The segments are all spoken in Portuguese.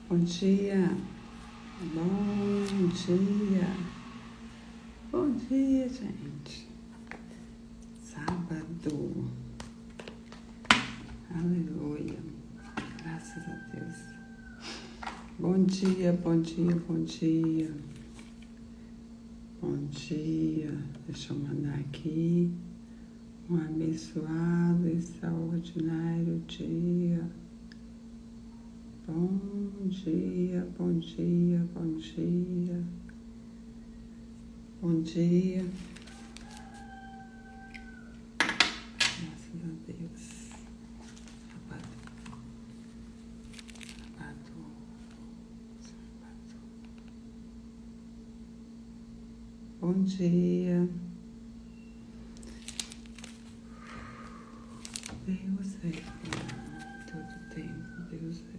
Bom dia, bom dia, bom dia, gente. Sábado, aleluia, graças a Deus. Bom dia, bom dia, bom dia, bom dia. Deixa eu mandar aqui um abençoado e extraordinário dia. Bom dia, bom dia, bom dia, bom dia. Graças a Deus. Sábado. Bom dia. Deus é bom todo tempo. Deus é bom.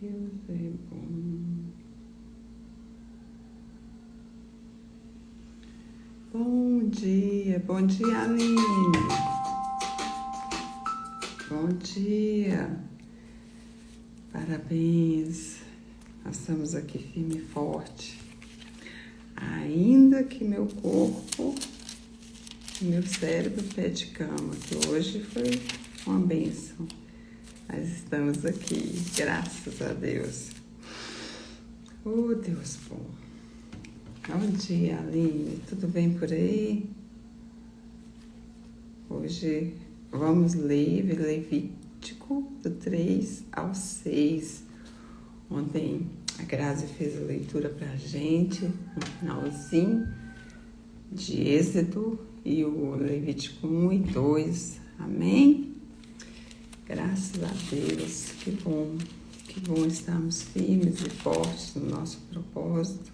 Deus é bom. Bom dia, Aline. Bom dia. Parabéns. Nós estamos aqui firme e forte. Ainda que meu corpo, meu cérebro pede cama, que hoje foi uma bênção. Mas estamos aqui, graças a Deus. Oh, Deus bom. Bom dia, Aline. Tudo bem por aí? Hoje vamos ler Levítico do 3 ao 6. Ontem a Grazi fez a leitura pra gente, no finalzinho de Êxodo e o Levítico 1 e 2. Amém? Graças a Deus, que bom estarmos firmes e fortes no nosso propósito.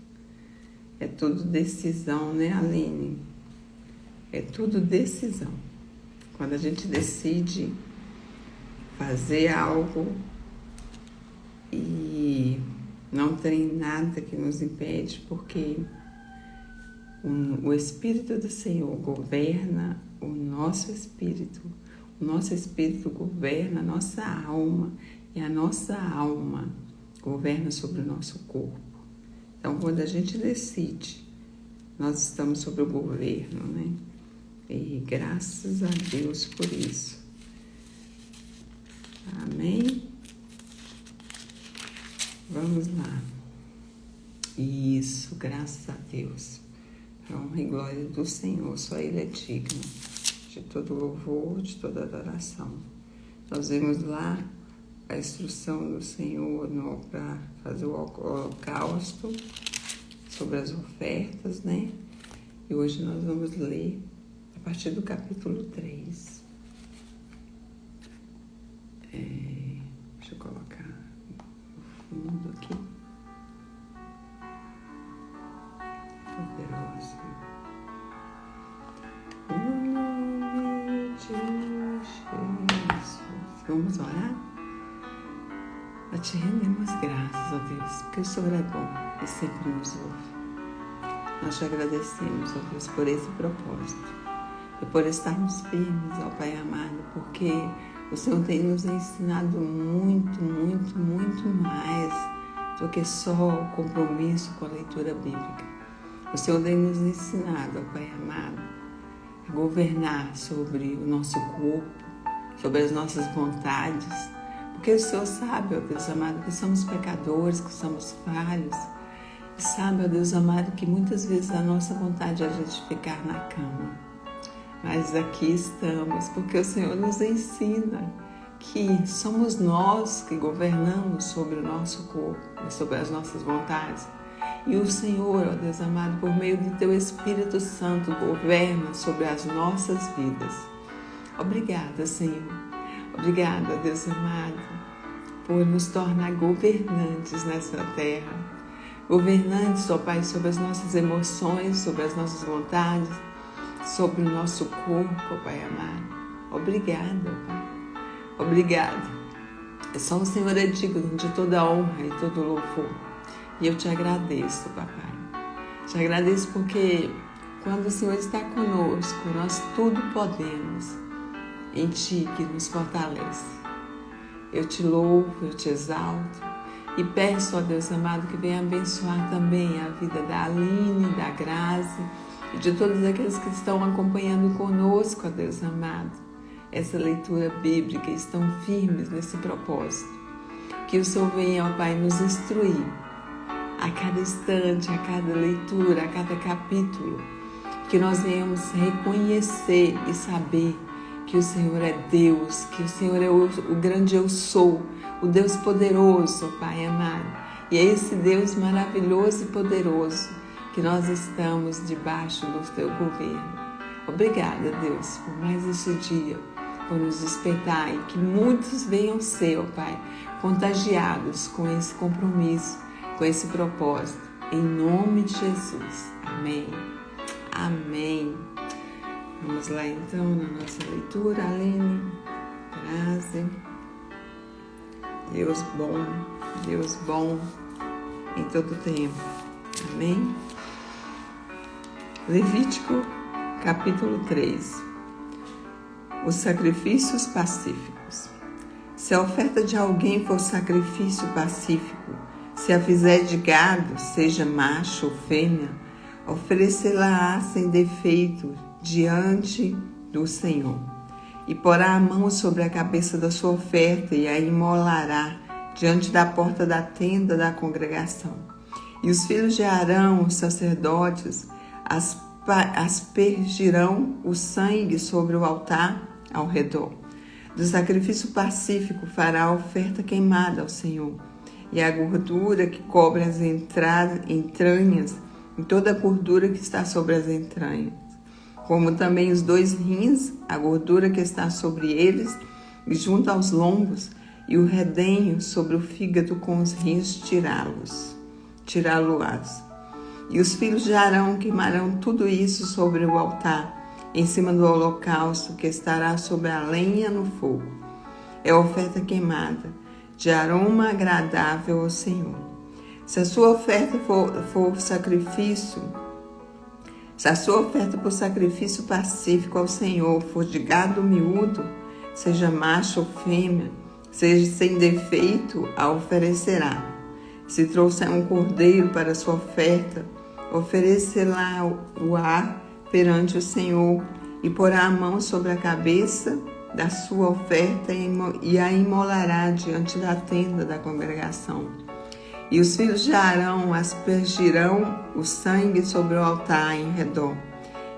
É tudo decisão, né, Aline? É tudo decisão. Quando a gente decide fazer algo e não tem nada que nos impede, porque o Espírito do Senhor governa o nosso espírito. O nosso espírito governa a nossa alma e a nossa alma governa sobre o nosso corpo. Então, quando a gente decide, nós estamos sob o governo, né? E graças a Deus por isso. Amém? Vamos lá. Isso, graças a Deus. A honra e glória do Senhor, só Ele é digno de todo louvor, de toda adoração. Nós vemos lá a instrução do Senhor para fazer o holocausto, sobre as ofertas, né? E hoje nós vamos ler a partir do capítulo 3. Deixa eu colocar no fundo aqui. Poderoso. O nome de Jesus. Vamos orar? Nós te rendemos graças, ó Deus, porque o Senhor é bom e sempre nos ouve. Nós te agradecemos, ó Deus, por esse propósito e por estarmos firmes, ó Pai amado, porque o Senhor tem nos ensinado muito, muito, muito mais do que só o compromisso com a leitura bíblica. O Senhor tem nos ensinado, ó Pai amado, a governar sobre o nosso corpo, sobre as nossas vontades, porque o Senhor sabe, ó Deus amado, que somos pecadores, que somos falhos. E sabe, ó Deus amado, que muitas vezes a nossa vontade é a gente ficar na cama. Mas aqui estamos, porque o Senhor nos ensina que somos nós que governamos sobre o nosso corpo, sobre as nossas vontades. E o Senhor, ó Deus amado, por meio do Teu Espírito Santo, governa sobre as nossas vidas. Obrigada, Senhor. Obrigada, Deus amado, por nos tornar governantes nessa terra. Governantes, ó Pai, sobre as nossas emoções, sobre as nossas vontades, sobre o nosso corpo, ó Pai amado. Obrigada, Pai. Obrigada. Só o Senhor é digno de toda honra e todo louvor. E eu te agradeço, Papai. Te agradeço porque quando o Senhor está conosco, nós tudo podemos em Ti que nos fortalece. eu te louvo, eu te exalto e peço, ó Deus amado, que venha abençoar também a vida da Aline, da Grazi e de todos aqueles que estão acompanhando conosco, ó Deus amado, essa leitura bíblica, estão firmes nesse propósito. Que o Senhor venha, ó Pai, nos instruir a cada instante, a cada leitura, a cada capítulo, que nós venhamos reconhecer e saber que o Senhor é Deus, que o Senhor é o grande eu sou, o Deus poderoso, ó Pai amado. E é esse Deus maravilhoso e poderoso que nós estamos debaixo do Teu governo. Obrigada, Deus, por mais este dia, por nos despertar e que muitos venham ser, ó Pai, contagiados com esse compromisso, com esse propósito. Em nome de Jesus. Amém. Amém. Vamos lá então na nossa leitura, Aline, Grazi. Deus bom em todo tempo. Amém? Levítico, capítulo 3. Os sacrifícios pacíficos. Se a oferta de alguém for sacrifício pacífico, se a fizer de gado, seja macho ou fêmea, oferecê-la-á sem defeito diante do Senhor. E porá a mão sobre a cabeça da sua oferta e a imolará diante da porta da tenda da congregação. E os filhos de Arão, os sacerdotes, aspergirão o sangue sobre o altar ao redor. Do sacrifício pacífico fará a oferta queimada ao Senhor, e a gordura que cobre as entranhas, e toda a gordura que está sobre as entranhas, como também os 2 rins, a gordura que está sobre eles, e junto aos lombos, e o redenho sobre o fígado com os rins tirá-lo-ás. E os filhos de Arão queimarão tudo isso sobre o altar, em cima do holocausto que estará sobre a lenha no fogo. É oferta queimada, de aroma agradável ao Senhor. Se a sua oferta por sacrifício pacífico ao Senhor for de gado miúdo, seja macho ou fêmea, seja sem defeito, a oferecerá. Se trouxer um cordeiro para a sua oferta, oferecerá-o-á perante o Senhor, e porá a mão sobre a cabeça da sua oferta e a imolará diante da tenda da congregação. E os filhos de Arão aspergirão o sangue sobre o altar em redor.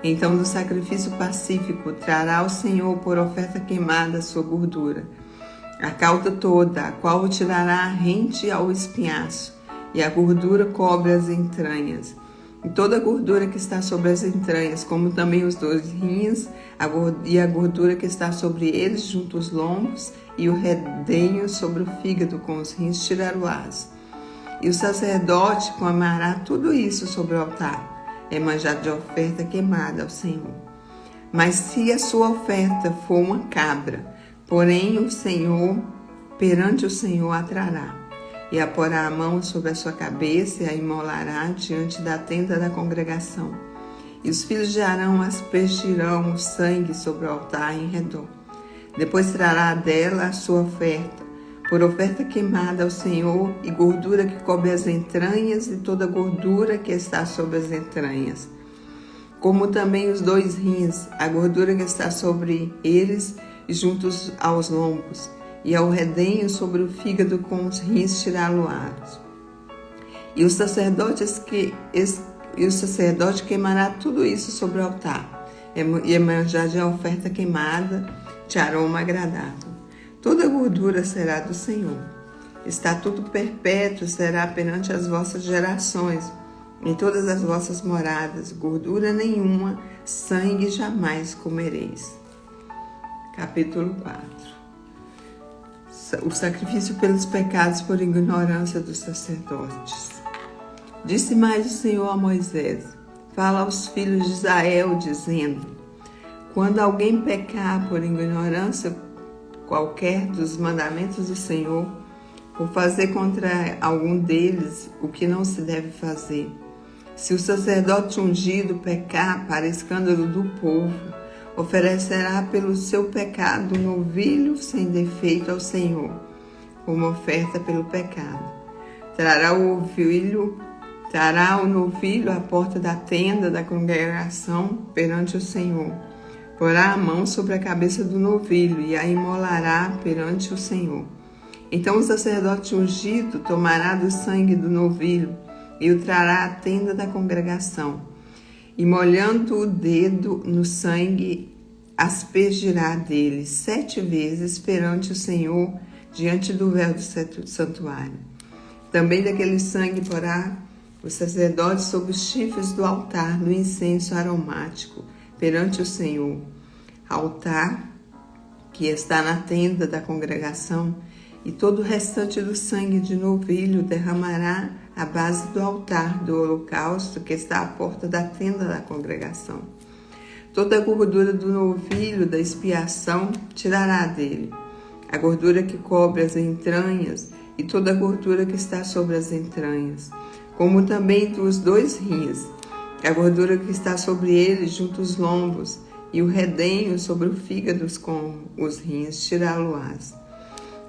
Então do sacrifício pacífico trará ao Senhor por oferta queimada a sua gordura, a cauda toda, a qual o tirará rente ao espinhaço, e a gordura cobre as entranhas. E toda a gordura que está sobre as entranhas, como também os 2 rins, e a gordura que está sobre eles, junto aos lombos, e o redenho sobre o fígado com os rins tirá-lo-ás. E o sacerdote comerá tudo isso sobre o altar, é manjado de oferta queimada ao Senhor. Mas se a sua oferta for uma cabra, porém perante o Senhor a trará, e a porá a mão sobre a sua cabeça e a imolará diante da tenda da congregação. E os filhos de Arão aspergirão o sangue sobre o altar em redor. Depois trará dela a sua oferta, por oferta queimada ao Senhor, e gordura que cobre as entranhas e toda a gordura que está sobre as entranhas, como também os 2 rins, a gordura que está sobre eles e juntos aos lombos, e ao redenho sobre o fígado com os rins tirá-lo-ás. E o sacerdote queimará tudo isso sobre o altar, e é manjar de oferta queimada de aroma agradável. Toda a gordura será do Senhor. Estatuto perpétuo será perante as vossas gerações, em todas as vossas moradas, gordura nenhuma, sangue jamais comereis. Capítulo 4. O sacrifício pelos pecados por ignorância dos sacerdotes. Disse mais o Senhor a Moisés: fala aos filhos de Israel, dizendo: quando alguém pecar por ignorância qualquer dos mandamentos do Senhor, por fazer contra algum deles o que não se deve fazer, se o sacerdote ungido pecar para escândalo do povo, oferecerá pelo seu pecado um novilho sem defeito ao Senhor, como oferta pelo pecado. Trará o novilho à porta da tenda da congregação perante o Senhor. Porá a mão sobre a cabeça do novilho e a imolará perante o Senhor. Então o sacerdote ungido tomará do sangue do novilho e o trará à tenda da congregação. E molhando o dedo no sangue, aspergirá dele 7 vezes perante o Senhor, diante do véu do santuário. Também daquele sangue porá o sacerdote sobre os chifres do altar do incenso aromático perante o Senhor. Altar que está na tenda da congregação, e todo o restante do sangue de novilho derramará à base do altar do holocausto que está à porta da tenda da congregação. Toda a gordura do novilho da expiação tirará dele, a gordura que cobre as entranhas e toda a gordura que está sobre as entranhas, como também dos 2 rins, a gordura que está sobre eles junto aos lombos, e o redenho sobre o fígado com os rins tirá-lo-ás.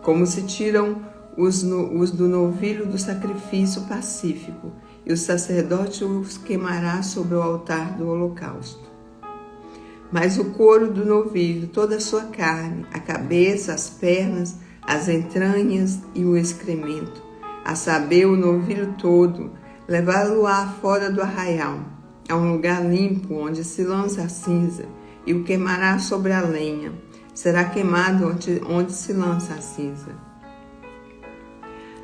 Como se tiram os do novilho do sacrifício pacífico, e o sacerdote os queimará sobre o altar do holocausto. Mas o couro do novilho, toda a sua carne, a cabeça, as pernas, as entranhas e o excremento, a saber, o novilho todo, levá-lo-á fora do arraial, a um lugar limpo onde se lança a cinza, e o queimará sobre a lenha. Será queimado onde se lança a cinza.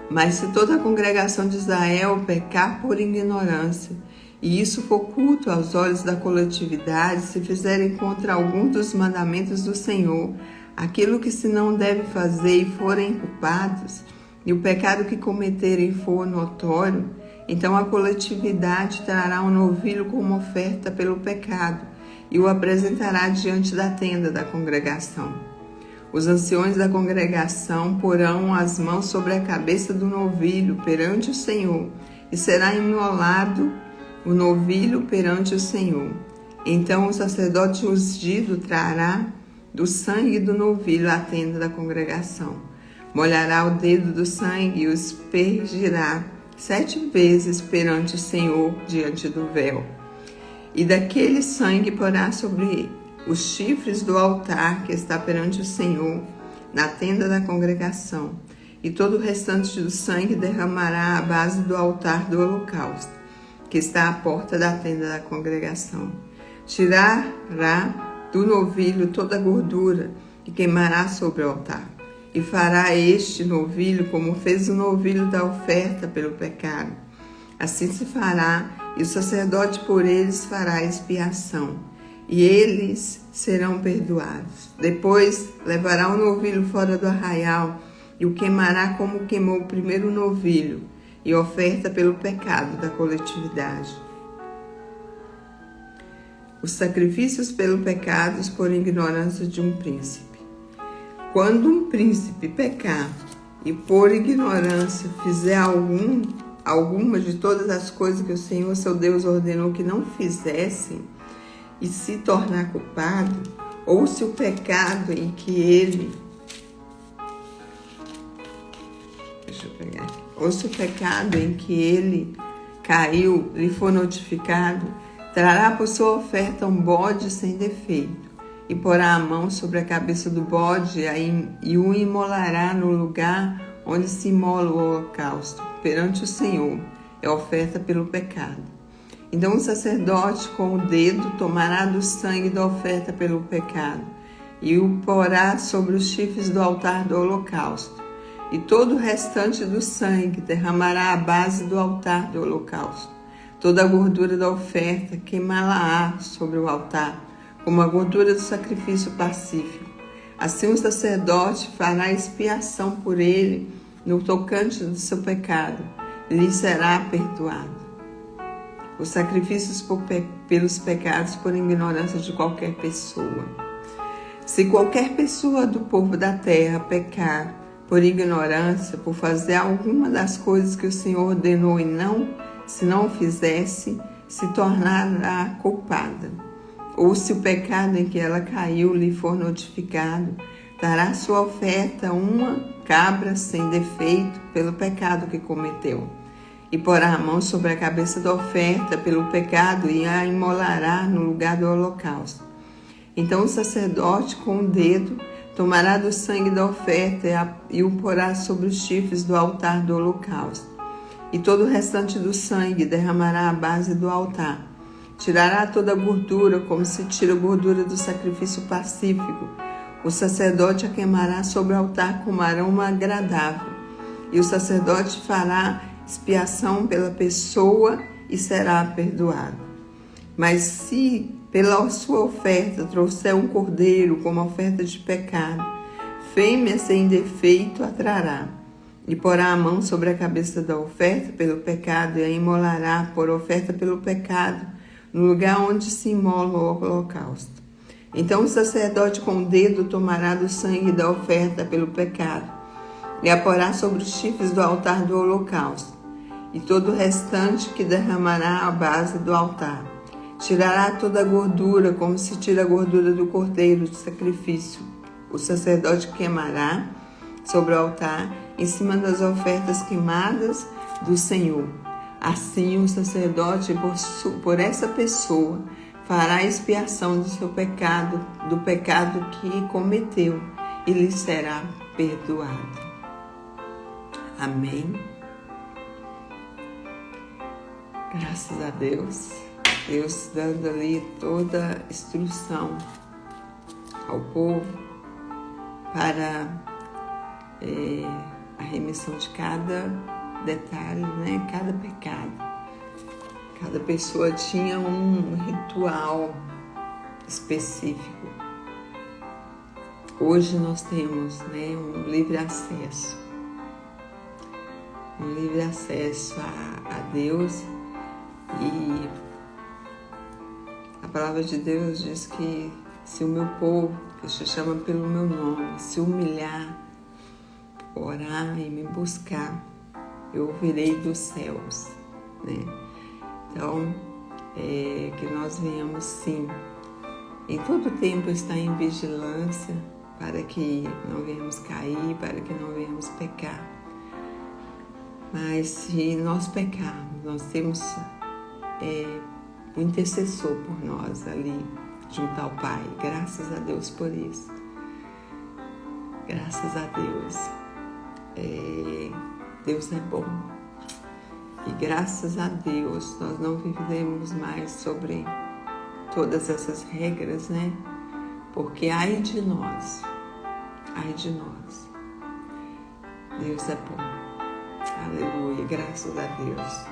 Mas se toda a congregação de Israel pecar por ignorância, e isso for culto aos olhos da coletividade, se fizerem contra algum dos mandamentos do Senhor, aquilo que se não deve fazer e forem culpados, e o pecado que cometerem for notório, então a coletividade trará um novilho como oferta pelo pecado, e o apresentará diante da tenda da congregação. Os anciões da congregação porão as mãos sobre a cabeça do novilho perante o Senhor, e será imolado o novilho perante o Senhor. Então o sacerdote ungido trará do sangue do novilho à tenda da congregação. Molhará o dedo do sangue e o aspergirá 7 vezes perante o Senhor diante do véu. E daquele sangue porá sobre os chifres do altar que está perante o Senhor, na tenda da congregação, e todo o restante do sangue derramará à base do altar do holocausto, que está à porta da tenda da congregação. Tirará do novilho toda a gordura e queimará sobre o altar. E fará este novilho como fez o novilho da oferta pelo pecado. Assim se fará, e o sacerdote por eles fará expiação, e eles serão perdoados. Depois levará o novilho fora do arraial, e o queimará como queimou o primeiro novilho, e oferta pelo pecado da coletividade. Os sacrifícios pelo pecado por ignorância de um príncipe. Quando um príncipe pecar e por ignorância fizer alguma de todas as coisas que o Senhor seu Deus ordenou que não fizessem, e se tornar culpado, ou se o pecado em que ele caiu lhe for notificado, trará por sua oferta um bode sem defeito, e porá a mão sobre a cabeça do bode e o imolará no lugar onde se imola o holocausto, perante o Senhor, é oferta pelo pecado. Então o sacerdote com o dedo tomará do sangue da oferta pelo pecado, e o porá sobre os chifres do altar do holocausto, e todo o restante do sangue derramará à base do altar do holocausto. Toda a gordura da oferta queimá-la-á sobre o altar, como a gordura do sacrifício pacífico. Assim o sacerdote fará expiação por ele no tocante do seu pecado, e lhe será perdoado. Os sacrifícios pelos pecados por ignorância de qualquer pessoa. Se qualquer pessoa do povo da terra pecar por ignorância, por fazer alguma das coisas que o Senhor ordenou e se não o fizesse, se tornará culpada. Ou se o pecado em que ela caiu lhe for notificado, dará sua oferta uma cabra sem defeito pelo pecado que cometeu. E porá a mão sobre a cabeça da oferta pelo pecado e a imolará no lugar do holocausto. Então o sacerdote com o dedo tomará do sangue da oferta e o porá sobre os chifres do altar do holocausto. E todo o restante do sangue derramará à base do altar. Tirará toda a gordura, como se tira a gordura do sacrifício pacífico. O sacerdote a queimará sobre o altar com aroma agradável. E o sacerdote fará expiação pela pessoa e será perdoado. Mas se pela sua oferta trouxer um cordeiro como oferta de pecado, fêmea sem defeito a trará, e porá a mão sobre a cabeça da oferta pelo pecado e a imolará por oferta pelo pecado, no lugar onde se imola o holocausto. Então o sacerdote com o dedo tomará do sangue da oferta pelo pecado e a porá sobre os chifres do altar do holocausto, e todo o restante que derramará à base do altar. Tirará toda a gordura, como se tira a gordura do cordeiro de sacrifício. O sacerdote queimará sobre o altar, em cima das ofertas queimadas do Senhor. Assim o sacerdote, por essa pessoa, fará expiação do seu pecado, do pecado que cometeu, e lhe será perdoado. Amém. Graças a Deus. Deus dando ali toda a instrução ao povo para a remissão de cada detalhe, né? Cada pecado. Cada pessoa tinha um ritual específico. Hoje nós temos, né, um livre acesso. Um livre acesso a Deus. E a palavra de Deus diz que se o meu povo, que se chama pelo meu nome, se humilhar, orar e me buscar, eu ouvirei dos céus, né? Então, que nós venhamos sim, em todo tempo estar em vigilância, para que não venhamos cair, para que não venhamos pecar. Mas se nós pecarmos, nós temos o intercessor por nós ali, junto ao Pai. Graças a Deus por isso. Graças a Deus. Deus é bom. E graças a Deus nós não vivemos mais sobre todas essas regras, né? Porque ai de nós. Deus é bom. Aleluia, graças a Deus.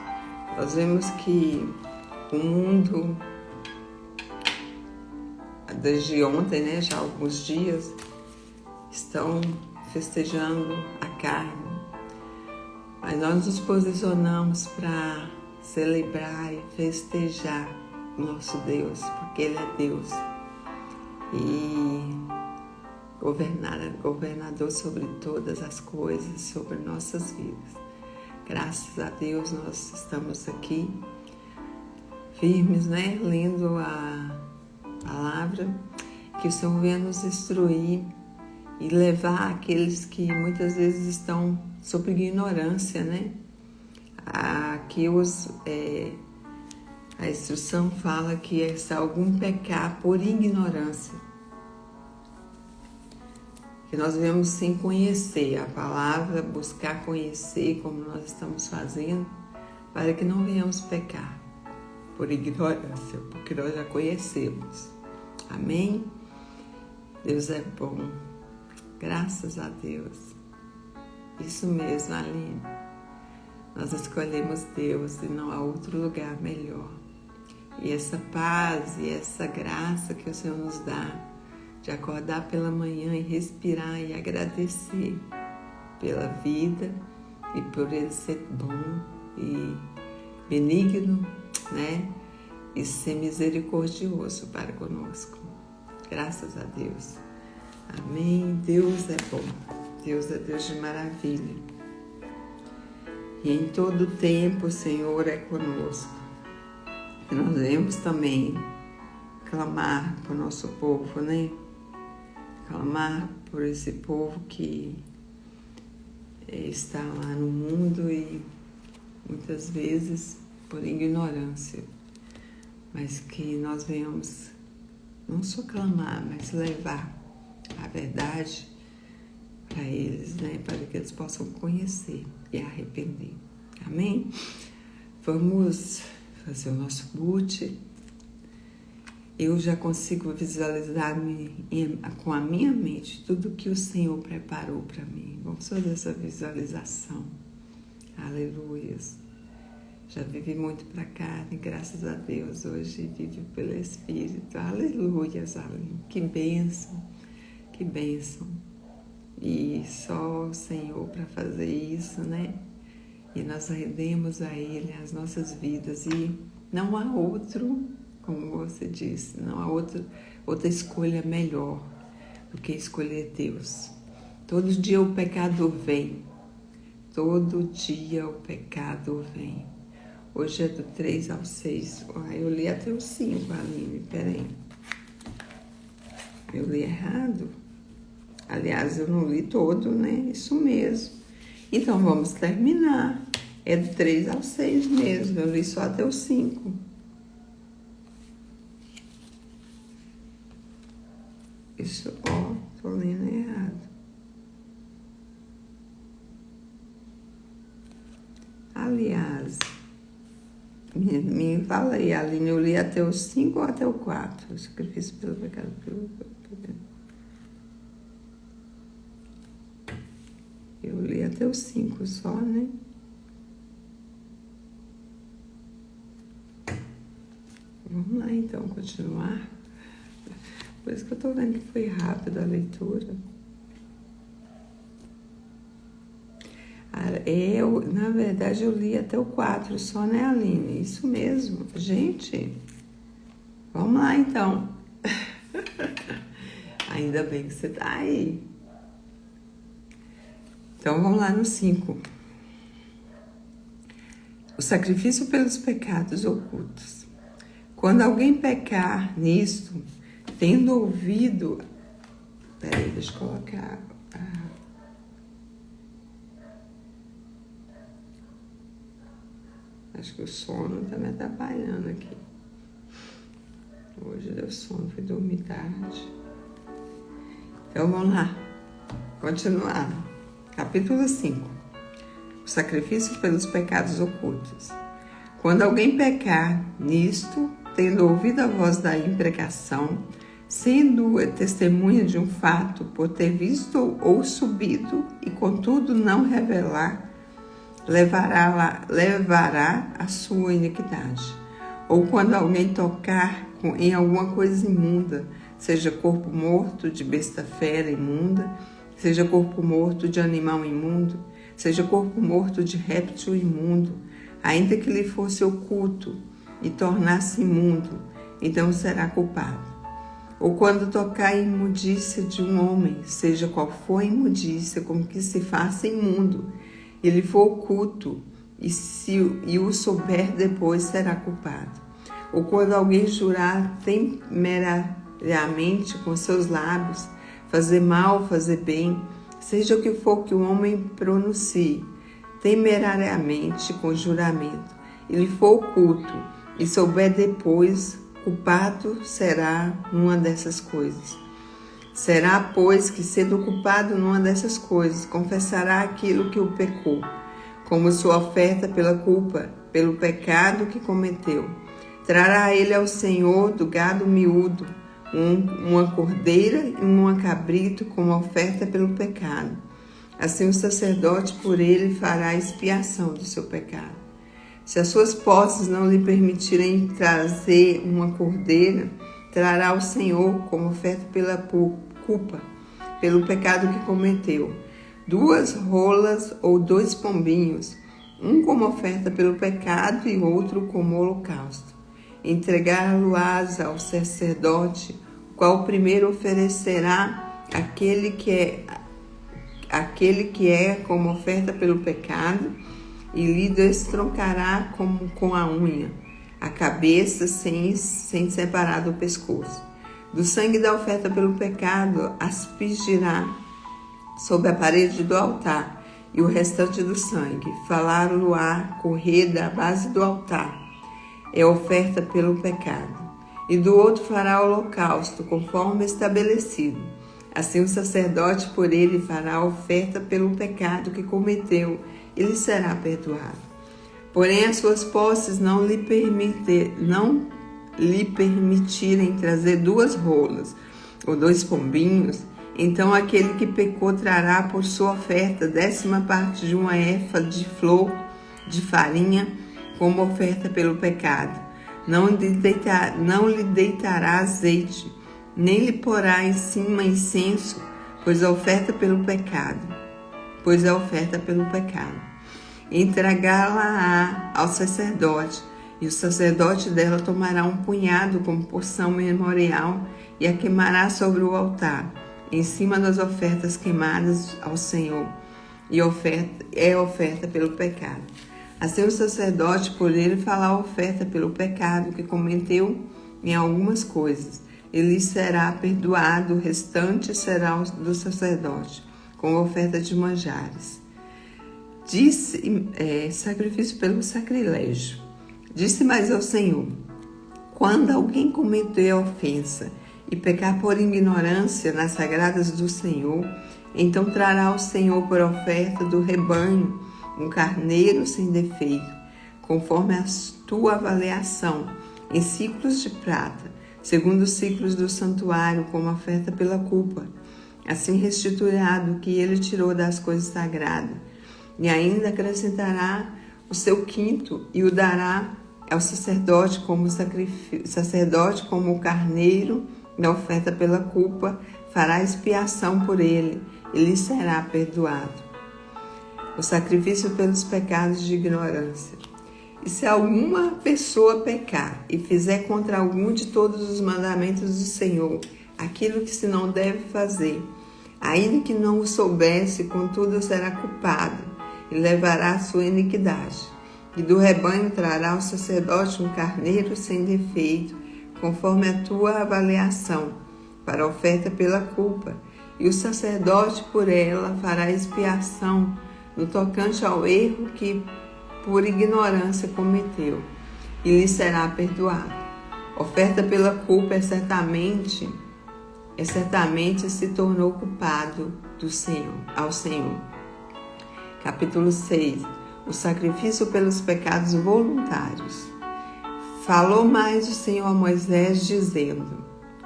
Nós vemos que o mundo, desde ontem, né, já há alguns dias, estão festejando a carne. Mas nós nos posicionamos para celebrar e festejar o nosso Deus, porque Ele é Deus. E governador sobre todas as coisas, sobre nossas vidas. Graças a Deus nós estamos aqui firmes, né? Lendo a palavra, que o Senhor venha nos instruir e levar aqueles que muitas vezes estão sob ignorância, né? Aqui a instrução fala que se algum pecar por ignorância, que nós devemos sim conhecer a palavra, buscar conhecer como nós estamos fazendo, para que não venhamos pecar por ignorância, porque nós já conhecemos. Amém? Deus é bom. Graças a Deus. Isso mesmo, Aline. Nós escolhemos Deus e não há outro lugar melhor. E essa paz e essa graça que o Senhor nos dá, de acordar pela manhã e respirar e agradecer pela vida e por Ele ser bom e benigno, né? E ser misericordioso para conosco. Graças a Deus. Amém. Deus é bom. Deus é Deus de maravilha. E em todo tempo o Senhor é conosco. E nós devemos também clamar por nosso povo, né? Clamar por esse povo que está lá no mundo e muitas vezes por ignorância, mas que nós venhamos não só clamar, mas levar a verdade para eles, né? Para que eles possam conhecer e arrepender. Amém? Vamos fazer o nosso boot. Eu já consigo visualizar com a minha mente tudo que o Senhor preparou para mim. Vamos fazer essa visualização. Aleluias. Já vivi muito para a carne, graças a Deus. Hoje vivo pelo Espírito. Aleluias, aleluia. Que bênção, que bênção. E só o Senhor para fazer isso, né? E nós rendemos a Ele as nossas vidas. E não há outro, como você disse, não há outra escolha melhor do que escolher Deus. Todo dia o pecado vem. Todo dia o pecado vem. Hoje é do 3 ao 6. Eu li até o 5, Aline. Peraí. Eu li errado. Aliás, eu não li todo, né? Isso mesmo. Então, vamos terminar. É do 3 ao 6 mesmo. Eu li só até o 5. Isso, tô lendo errado. Aliás, me fala aí, Aline, eu li até o 5 ou até o 4? O sacrifício pelo pecado. Eu li até o 5 só, né? Vamos lá, então, continuar. Por isso que eu tô vendo que foi rápido a leitura. Na verdade, eu li até o 4 só, né, Aline? Isso mesmo. Gente, vamos lá, então. Ainda bem que você tá aí. Então, vamos lá no 5. O sacrifício pelos pecados ocultos. Quando alguém pecar nisto, tendo ouvido... Peraí, deixa eu colocar... Acho que o sono tá me atrapalhando aqui. Hoje deu sono, fui dormir tarde. Então, vamos lá. Continuar. Capítulo 5. O sacrifício pelos pecados ocultos. Quando alguém pecar nisto, tendo ouvido a voz da imprecação, sendo testemunha de um fato por ter visto ou subido, e contudo não revelar, levará a sua iniquidade. Ou quando alguém tocar em alguma coisa imunda, seja corpo morto de besta fera imunda, seja corpo morto de animal imundo, seja corpo morto de réptil imundo, ainda que lhe fosse oculto e tornasse imundo, então será culpado. Ou quando tocar em imundícia de um homem, seja qual for a imundícia com que se faça imundo, ele for oculto e o souber depois, será culpado. Ou quando alguém jurar temerariamente com seus lábios, fazer mal, fazer bem, seja o que for que o homem pronuncie, temerariamente com juramento, ele for oculto e souber depois, culpado será numa dessas coisas. Será, pois, que sendo culpado numa dessas coisas, confessará aquilo que o pecou, como sua oferta pela culpa, pelo pecado que cometeu. Trará ele ao Senhor do gado miúdo, uma cordeira e uma cabrito como oferta pelo pecado. Assim o sacerdote por ele fará expiação do seu pecado. Se as suas posses não lhe permitirem trazer uma cordeira, trará ao Senhor como oferta pela culpa, pelo pecado que cometeu, 2 rolas ou 2 pombinhos, um como oferta pelo pecado e outro como holocausto. Entregá-lo-ás ao sacerdote, o qual primeiro oferecerá aquele que é como oferta pelo pecado, e lhe destroncará como com a unha a cabeça sem separar do pescoço. Do sangue da oferta pelo pecado aspergirá sobre a parede do altar e o restante do sangue, falar-lo-á correr da base do altar, é oferta pelo pecado. E do outro fará o holocausto, conforme estabelecido. Assim o sacerdote por ele fará a oferta pelo pecado que cometeu, e lhe será perdoado. Porém as suas posses não lhe permitirem trazer 2 rolas ou 2 pombinhos, então aquele que pecou trará por sua oferta 10ª parte de uma efa de flor de farinha como oferta pelo pecado. Não lhe deitará azeite, nem lhe porá em cima incenso, pois é oferta pelo pecado. Entregá-la-á ao sacerdote, e o sacerdote dela tomará um punhado como porção memorial e a queimará sobre o altar, em cima das ofertas queimadas ao Senhor, e é oferta pelo pecado. Assim o sacerdote por ele fará a oferta pelo pecado que cometeu em algumas coisas. Ele será perdoado, o restante será do sacerdote, com oferta de manjares. Sacrifício pelo sacrilégio. Disse mais ao Senhor: quando alguém cometer ofensa e pecar por ignorância nas sagradas do Senhor, então trará ao Senhor por oferta do rebanho um carneiro sem defeito, conforme a tua avaliação, em ciclos de prata, segundo os ciclos do santuário, como oferta pela culpa. Assim restituirá do que ele tirou das coisas sagradas, e ainda acrescentará o seu quinto e o dará ao sacerdote como o carneiro da oferta pela culpa, fará expiação por ele, e lhe será perdoado. O sacrifício pelos pecados de ignorância. E se alguma pessoa pecar e fizer contra algum de todos os mandamentos do Senhor aquilo que se não deve fazer, ainda que não o soubesse, contudo será culpado e levará a sua iniquidade. E do rebanho trará ao sacerdote um carneiro sem defeito, conforme a tua avaliação, para a oferta pela culpa. E o sacerdote por ela fará expiação no tocante ao erro que por ignorância cometeu, e lhe será perdoado. Oferta pela culpa certamente se tornou culpado ao Senhor. Capítulo 6. O sacrifício pelos pecados voluntários. Falou mais o Senhor a Moisés, dizendo: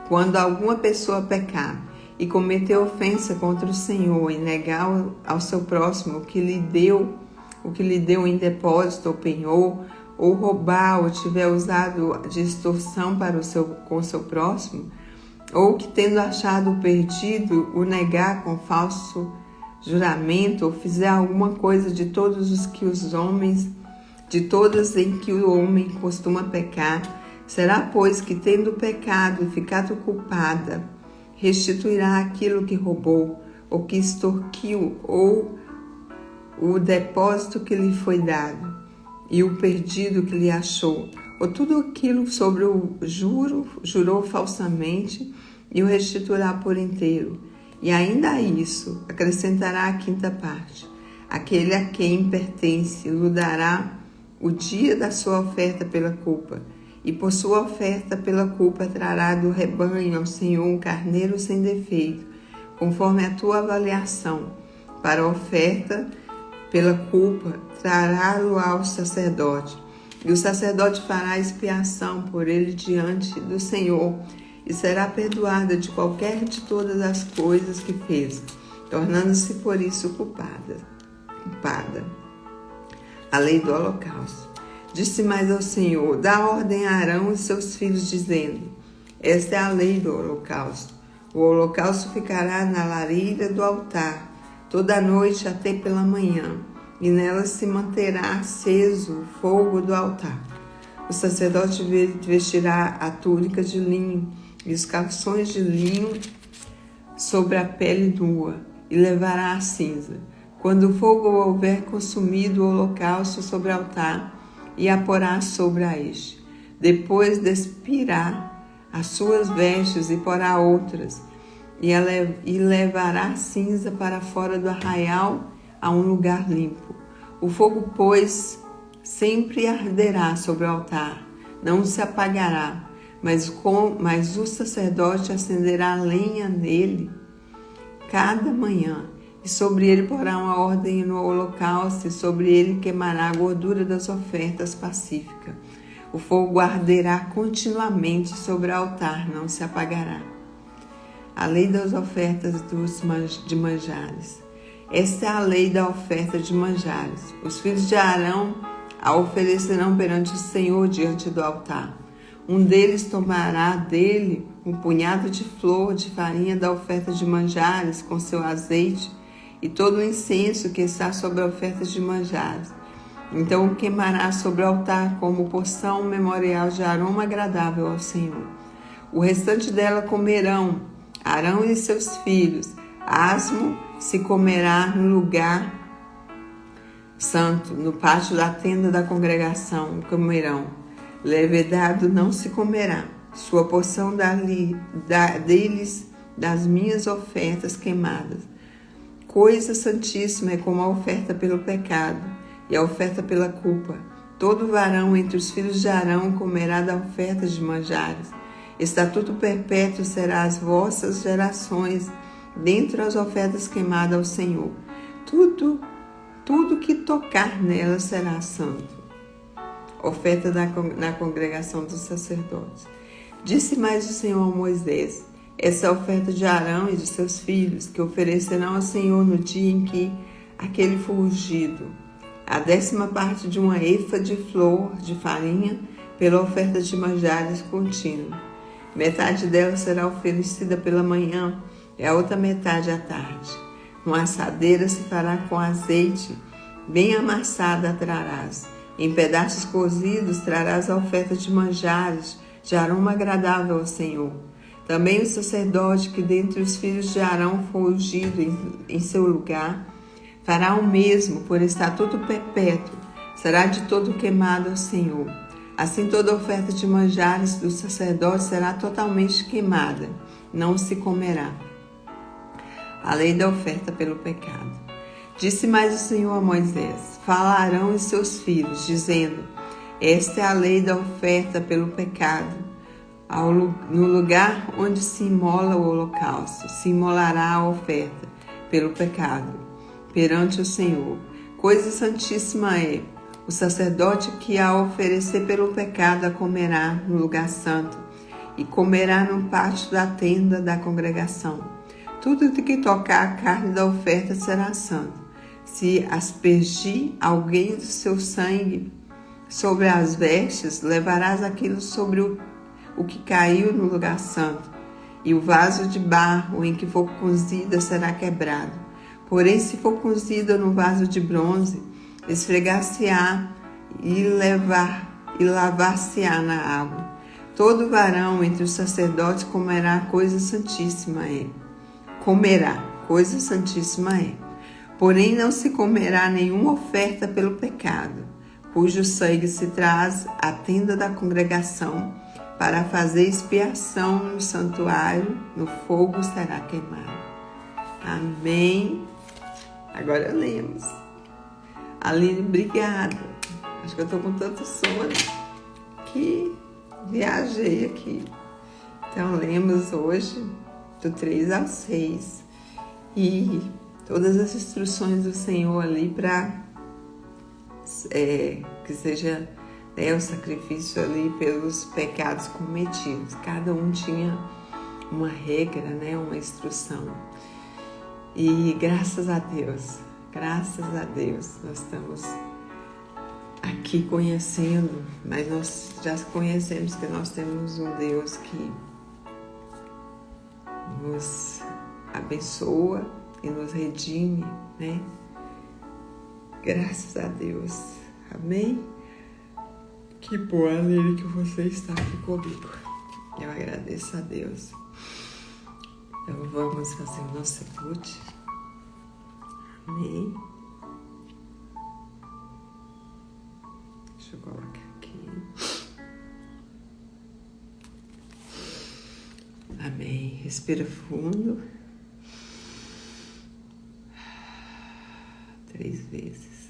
quando alguma pessoa pecar e cometer ofensa contra o Senhor e negar ao seu próximo o que lhe deu em depósito ou penhor, ou roubar, ou tiver usado de extorsão com o seu próximo, ou que tendo achado o perdido, o negar com falso juramento, ou fizer alguma coisa de todas em que o homem costuma pecar, será, pois, que tendo pecado e ficado culpada, restituirá aquilo que roubou, ou que extorquiu, ou o depósito que lhe foi dado, e o perdido que lhe achou, ou tudo aquilo sobre o jurou falsamente, e o restituirá por inteiro. E ainda a isso acrescentará a 5ª parte. Aquele a quem pertence lhe dará o dia da sua oferta pela culpa, e por sua oferta pela culpa trará do rebanho ao Senhor um carneiro sem defeito, conforme a tua avaliação. Para a oferta pela culpa trará-lo ao sacerdote, e o sacerdote fará expiação por ele diante do Senhor, e será perdoada de qualquer de todas as coisas que fez, tornando-se por isso culpada. A lei do holocausto. Disse mais ao Senhor: dá ordem a Arão e seus filhos, dizendo: esta é a lei do holocausto. O holocausto ficará na lareira do altar toda a noite até pela manhã, e nela se manterá aceso o fogo do altar. O sacerdote vestirá a túnica de linho e os calções de linho sobre a pele nua, e levará a cinza. Quando o fogo houver consumido o holocausto sobre o altar, e a porá sobre a este. Depois despirá as suas vestes e porá outras, e levará a cinza para fora do arraial a um lugar limpo. O fogo, pois, sempre arderá sobre o altar, não se apagará, mas o sacerdote acenderá a lenha nele cada manhã, e sobre ele porá uma ordem no holocausto, e sobre ele queimará a gordura das ofertas pacíficas. O fogo arderá continuamente sobre o altar, não se apagará. A lei das ofertas de manjares. Esta é a lei da oferta de manjares. Os filhos de Arão a oferecerão perante o Senhor diante do altar. Um deles tomará dele um punhado de flor de farinha da oferta de manjares com seu azeite e todo o incenso que está sobre a oferta de manjares. Então o queimará sobre o altar como porção memorial de aroma agradável ao Senhor. O restante dela comerão Arão e seus filhos. Asmo se comerá no lugar santo, no pátio da tenda da congregação comerão. Levedado não se comerá. Sua porção deles das minhas ofertas queimadas. Coisa santíssima é como a oferta pelo pecado e a oferta pela culpa. Todo varão entre os filhos de Arão comerá da oferta de manjares. Estatuto perpétuo será as vossas gerações, dentre as ofertas queimadas ao Senhor. Tudo que tocar nela será santo. Oferta na congregação dos sacerdotes. Disse mais o Senhor a Moisés: essa é a oferta de Arão e de seus filhos, que oferecerão ao Senhor no dia em que aquele for ungido. A 10ª parte de uma efa de flor de farinha pela oferta de manjares contínuo. Metade dela será oferecida pela manhã e a outra metade à tarde. Uma assadeira se fará com azeite, bem amassada trarás. Em pedaços cozidos trarás a oferta de manjares, de aroma agradável ao Senhor. Também o sacerdote que dentre os filhos de Arão for ungido em seu lugar, fará o mesmo por estatuto perpétuo, será de todo queimado ao Senhor. Assim toda oferta de manjares do sacerdote será totalmente queimada, não se comerá. A lei da oferta pelo pecado. Disse mais o Senhor a Moisés: fala a Arão e seus filhos, dizendo: esta é a lei da oferta pelo pecado. No lugar onde se imola o holocausto, se imolará a oferta pelo pecado perante o Senhor. Coisa santíssima é: o sacerdote que a oferecer pelo pecado a comerá no lugar santo e comerá no pátio da tenda da congregação. Tudo que tocar a carne da oferta será santo. Se aspergir alguém do seu sangue sobre as vestes, levarás aquilo sobre o que caiu no lugar santo, e o vaso de barro em que for cozida será quebrado. Porém, se for cozida no vaso de bronze, esfregar-se-á e lavar-se-á na água. Todo varão entre os sacerdotes comerá coisa santíssima é. Porém, não se comerá nenhuma oferta pelo pecado, cujo sangue se traz à tenda da congregação para fazer expiação no santuário, no fogo será queimado. Amém. Agora lemos. Aline, obrigada. Acho que eu estou com tanto sono que viajei aqui. Então, lemos hoje do 3 ao 6 e todas as instruções do Senhor ali para que seja o sacrifício ali pelos pecados cometidos. Cada um tinha uma regra, uma instrução. E graças a Deus, nós estamos aqui conhecendo, mas nós já conhecemos que nós temos um Deus que nos abençoa e nos redime, Graças a Deus. Amém? Que bom, Aline, que você está aqui comigo. Eu agradeço a Deus. Então vamos fazer o nosso sepulte. Amém. Deixa eu colocar aqui. Amém. Respira fundo. 3 vezes.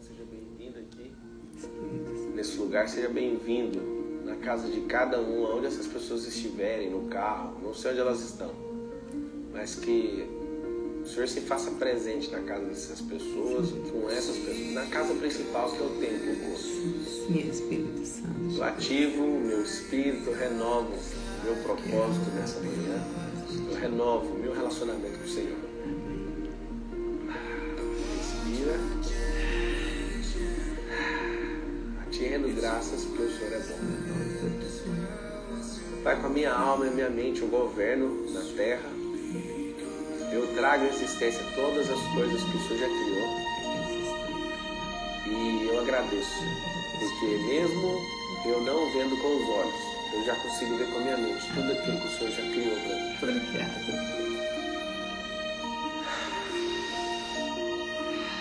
Seja bem-vindo aqui nesse lugar, seja bem-vindo na casa de cada um, onde essas pessoas estiverem, no carro, não sei onde elas estão, mas que o Senhor se faça presente na casa dessas pessoas, com essas pessoas, na casa principal que é o templo conosco. Sim, Espírito Santo. Eu ativo o meu espírito, eu renovo o meu propósito nessa manhã, eu renovo o meu relacionamento com o Senhor. Respira. Te rendo graças porque o Senhor é bom. Pai, com a minha alma e a minha mente eu governo na terra. Eu trago à existência todas as coisas que o Senhor já criou. E eu agradeço, porque mesmo eu não vendo com os olhos, eu já consigo ver com a minha mente tudo aquilo que o Senhor já criou para mim. Obrigada.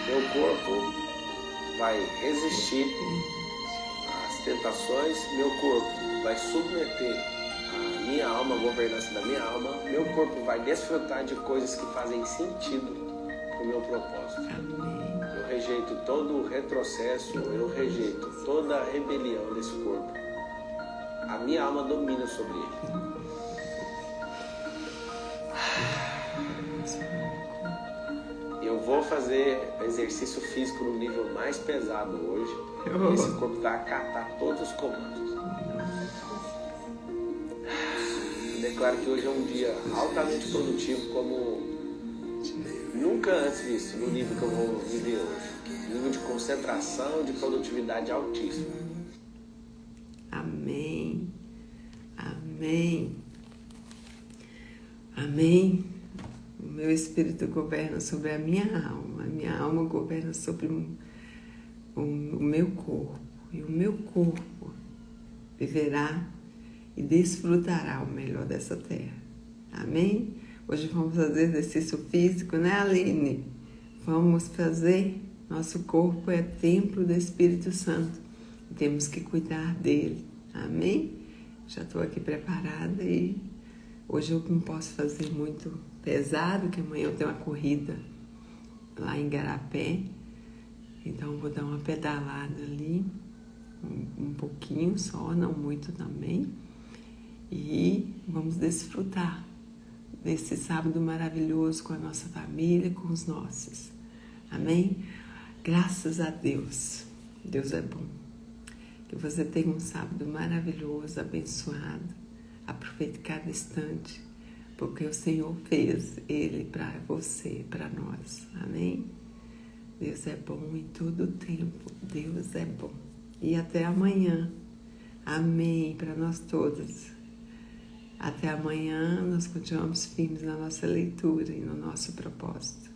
Meu corpo vai resistir tentações, meu corpo vai submeter a minha alma, a governança da minha alma, meu corpo vai desfrutar de coisas que fazem sentido para o meu propósito. Amém. Eu rejeito todo o retrocesso, eu rejeito toda a rebelião desse corpo. A minha alma domina sobre ele. Eu vou fazer exercício físico no nível mais pesado hoje. Esse corpo vai acatar todos os comandos. Eu declaro que hoje é um dia altamente produtivo, como nunca antes visto, no nível que eu vou viver hoje. Nível de concentração, de produtividade altíssimo. Amém. Amém. Amém. O meu espírito governa sobre a minha alma governa sobre o meu corpo, e o meu corpo viverá e desfrutará o melhor dessa terra. Amém? Hoje vamos fazer exercício físico, né, Aline? Vamos fazer. Nosso corpo é templo do Espírito Santo. Temos que cuidar dele. Amém? Já estou aqui preparada e hoje eu não posso fazer muito pesado, porque amanhã eu tenho uma corrida lá em Igarapé. Então vou dar uma pedalada ali, um pouquinho só, não muito também. E vamos desfrutar desse sábado maravilhoso com a nossa família, com os nossos. Amém? Graças a Deus. Deus é bom. Que você tenha um sábado maravilhoso, abençoado. Aproveite cada instante, porque o Senhor fez ele para você, para nós. Amém? Deus é bom em todo o tempo. Deus é bom. E até amanhã. Amém. Para nós todos. Até amanhã nós continuamos firmes na nossa leitura e no nosso propósito.